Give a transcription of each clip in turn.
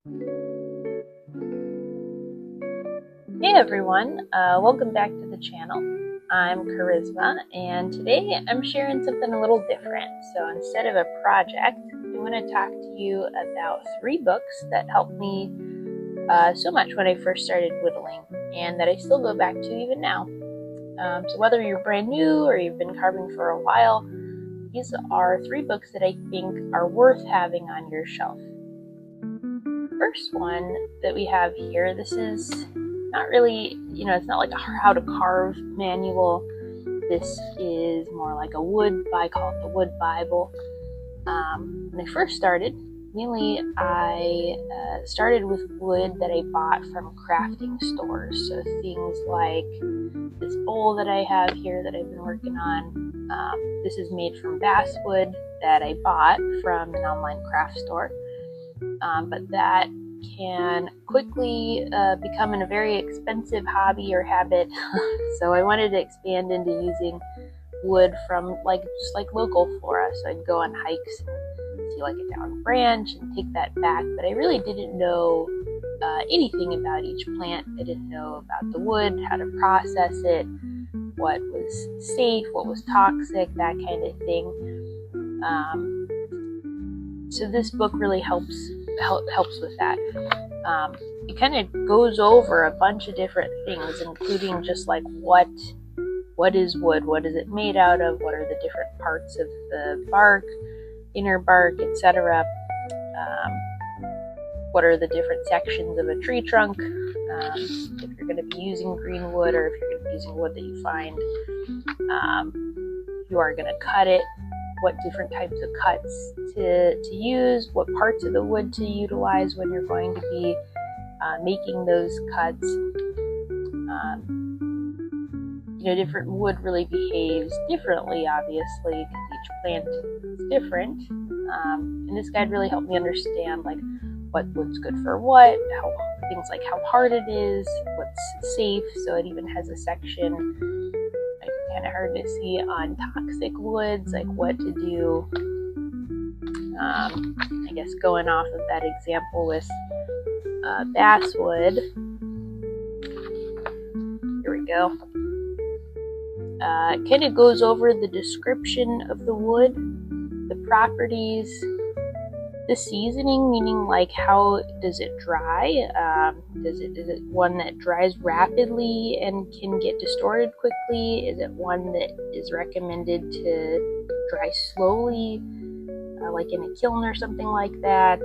Hey everyone, welcome back to the channel. I'm Charisma, and today I'm sharing something a little different. So instead of a project, I want to talk to you about 3 books that helped me so much when I first started whittling, and that I still go back to even now. So whether you're brand new or you've been carving for a while, these are 3 books that I think are worth having on your shelf. First one that we have here, this is not really, it's not like a how to carve manual. This is more like a wood, I call it the Wood Bible. When I first started, mainly I started with wood that I bought from crafting stores. So things like this bowl that I have here that I've been working on. This is made from basswood that I bought from an online craft store. But that can quickly become a very expensive hobby or habit. So I wanted to expand into using wood from just like local flora. So I'd go on hikes and see like a down branch and take that back. But I really didn't know anything about each plant. I didn't know about the wood, how to process it, what was safe, what was toxic, that kind of thing. So this book really helps with that. It kind of goes over a bunch of different things, including just like what is wood, what is it made out of, what are the different parts of the bark, inner bark, etc. What are the different sections of a tree trunk, if you're going to be using green wood, or if you're going to be using wood that you find, you are going to cut it, what different types of cuts to use, what parts of the wood to utilize when you're going to be making those cuts. Different wood really behaves differently, obviously, because each plant is different. And this guide really helped me understand like what wood's good for what, things like how hard it is, what's safe. So it even has a section, kind of hard to see, on toxic woods, like what to do. I guess going off of that example with basswood, here we go. It kind of goes over the description of the wood, the properties, the seasoning, meaning like how does it dry? Is it one that dries rapidly and can get distorted quickly? Is it one that is recommended to dry slowly, like in a kiln or something like that?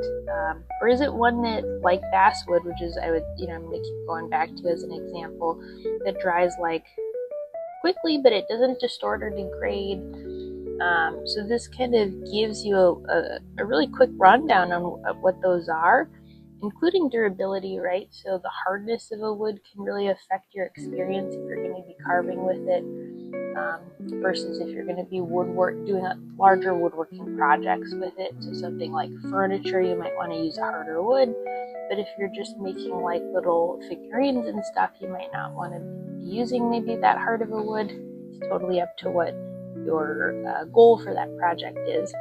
Or is it one that, like basswood, which is I'm going to keep going back to as an example, that dries like quickly, but it doesn't distort or degrade? So this kind of gives you a really quick rundown on what those are, including durability, right? So the hardness of a wood can really affect your experience if you're going to be carving with it, versus if you're going to be doing larger woodworking projects with it. So something like furniture, you might want to use a harder wood, but if you're just making like little figurines and stuff, you might not want to be using maybe that hard of a wood. It's totally up to what your goal for that project is.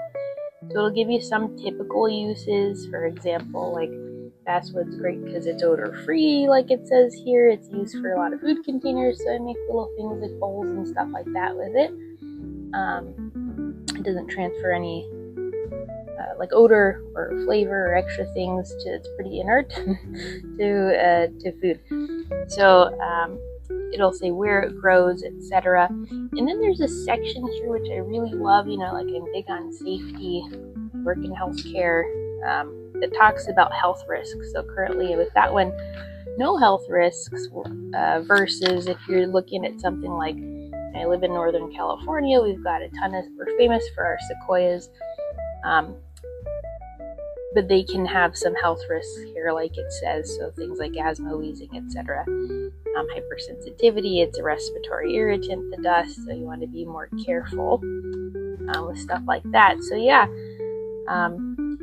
So it'll give you some typical uses. For example, like basswood's great because it's odor free, like it says here. It's used for a lot of food containers, so I make little things like bowls and stuff like that with it. It doesn't transfer any like odor or flavor or extra things it's pretty inert to food. So it'll say where it grows, etc. And then there's a section here which I really love, like I'm big on safety, work in healthcare, that talks about health risks. So currently with that one, no health risks, versus if you're looking at something like, I live in Northern California, we've got we're famous for our sequoias, but they can have some health risks here, like it says. So things like asthma, wheezing, etc. Hypersensitivity, it's a respiratory irritant, the dust, so you want to be more careful with stuff like that. So yeah,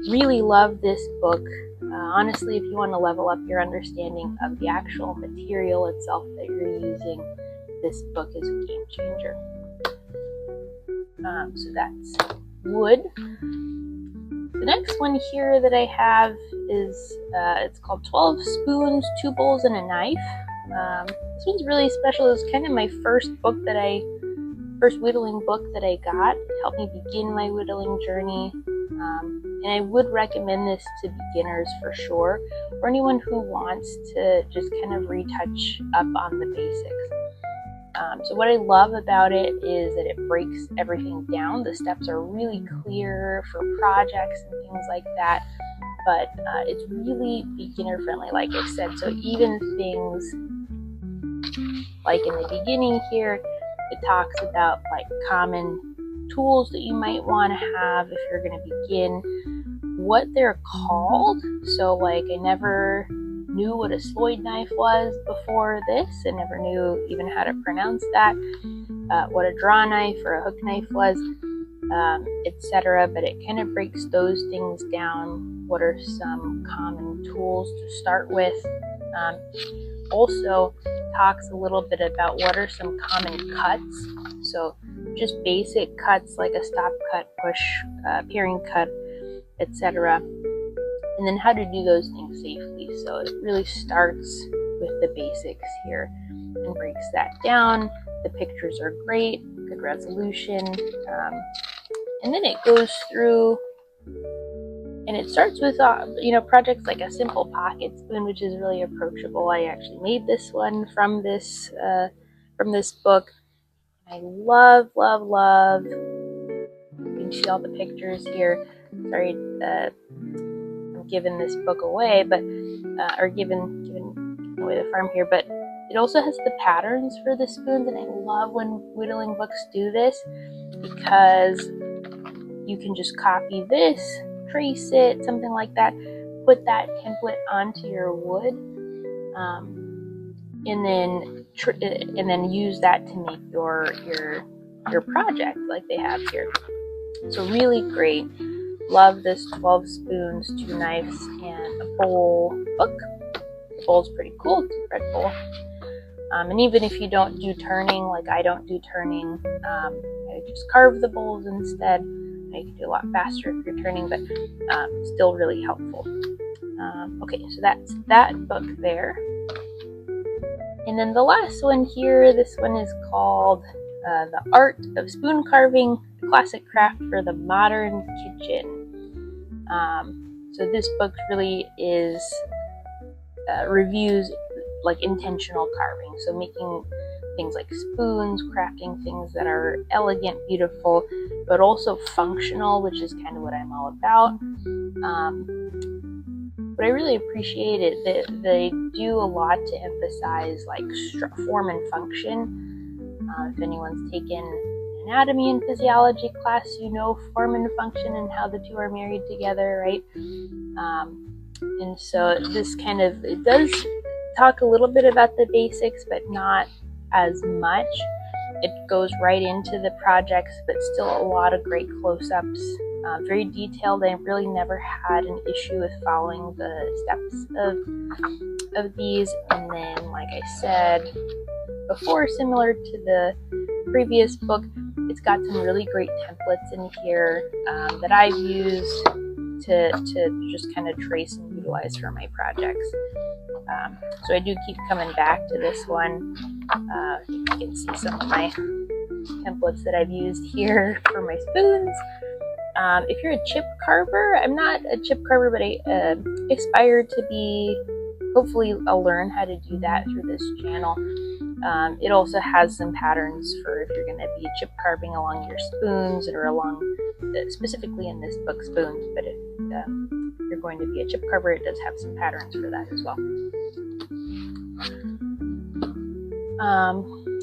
really love this book. Honestly, if you want to level up your understanding of the actual material itself that you're using, this book is a game changer. So that's wood. The next one here that I have is, it's called 12 Spoons, 2 Bowls, and a Knife. This one's really special. It was kind of my first whittling book that I got. It helped me begin my whittling journey. And I would recommend this to beginners for sure, or anyone who wants to just kind of retouch up on the basics. So what I love about it is that it breaks everything down. The steps are really clear for projects and things like that, but it's really beginner friendly, like I said. So even things like in the beginning here, it talks about like common tools that you might want to have if you're going to begin, what they're called. So like I never knew what a Sloyd knife was before this. I never knew even how to pronounce that, what a draw knife or a hook knife was, etc. But it kind of breaks those things down. What are some common tools to start with? Also talks a little bit about what are some common cuts. So just basic cuts like a stop cut, push, paring cut, etc. And then how to do those things safely. So it really starts with the basics here and breaks that down. The pictures are great, good resolution. And then it goes through, and it starts with projects like a simple pocket spoon, which is really approachable. I actually made this one from this book. I love. You can see all the pictures here. Sorry, I'm giving this book away, but or giving away the farm here. But it also has the patterns for the spoons, and I love when whittling books do this because you can just copy this, trace it, something like that, put that template onto your wood, and then use that to make your project like they have here. So really great. Love this 12 spoons, 2 knives, and a bowl book. The bowl's pretty cool. It's a red bowl. And even if you don't do turning, like I don't do turning, I just carve the bowls instead. You can do a lot faster if you're turning, but still really helpful. Okay, so that's that book there. And then the last one here, this one is called The Art of Spoon Carving, a Classic Craft for the Modern Kitchen. So this book really is reviews like intentional carving. So making things like spoons, crafting things that are elegant, beautiful, but also functional, which is kind of what I'm all about. But I really appreciate it that they do a lot to emphasize like form and function. If anyone's taken anatomy and physiology class, you know form and function and how the two are married together, right? And so this it does talk a little bit about the basics, but not as much. It goes right into the projects, but still a lot of great close-ups. Very detailed. I really never had an issue with following the steps of these. And then, like I said before, similar to the previous book, it's got some really great templates in here that I've used to just kind of trace and utilize for my projects. So I do keep coming back to this one. You can see some of my templates that I've used here for my spoons. If you're a chip carver, I'm not a chip carver, but I aspire to be. Hopefully I'll learn how to do that through this channel. It also has some patterns for if you're going to be chip carving along your spoons or along, specifically in this book, spoons, but if you're going to be a chip carver, it does have some patterns for that as well.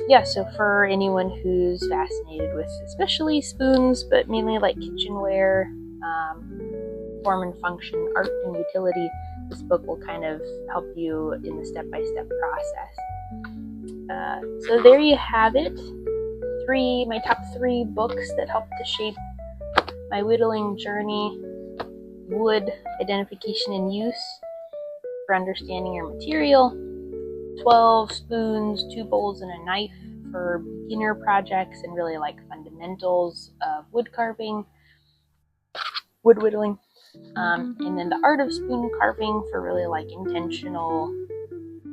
Yeah, so for anyone who's fascinated with especially spoons, but mainly like kitchenware, form and function, art and utility, this book will kind of help you in the step-by-step process. So there you have it. My top 3 books that helped to shape my whittling journey: Wood, Identification and Use for understanding your material, 12 spoons, 2 bowls, and a knife for beginner projects and really like fundamentals of wood carving, wood whittling. And then the art of spoon carving for really like intentional,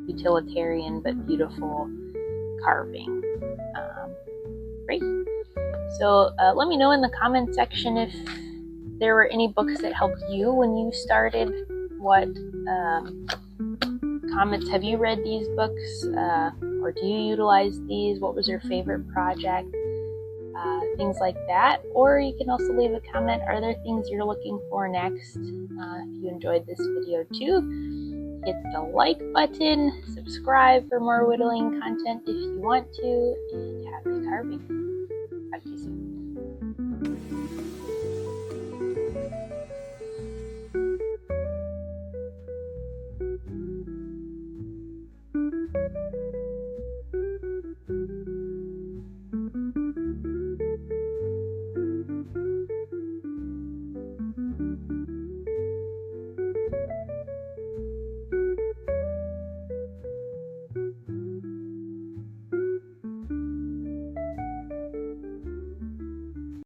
utilitarian, but beautiful carving. Great. So let me know in the comment section if there were any books that helped you when you started. What comments have you read these books, or do you utilize these? What was your favorite project? Things like that. Or you can also leave a comment, are there things you're looking for next? If you enjoyed this video too, hit the like button, subscribe for more whittling content if you want to, and happy carving. Talk to you soon.